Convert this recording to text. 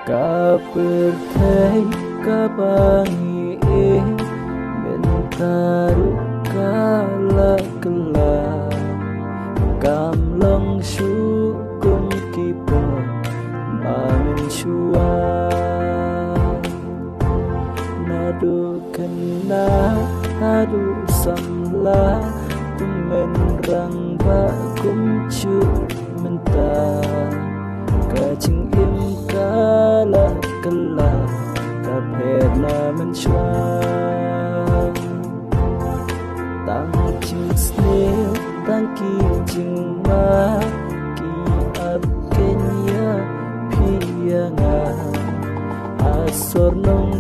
Kapertai kabangi mentaru kala kala kamlong syukung kipa mamin syua nadu kena adu samla tumen rang bakum cu mentah kacing im kala kala kapet naman siya tang ching snail tang kijing ma ki ab kenya piyanga asor nong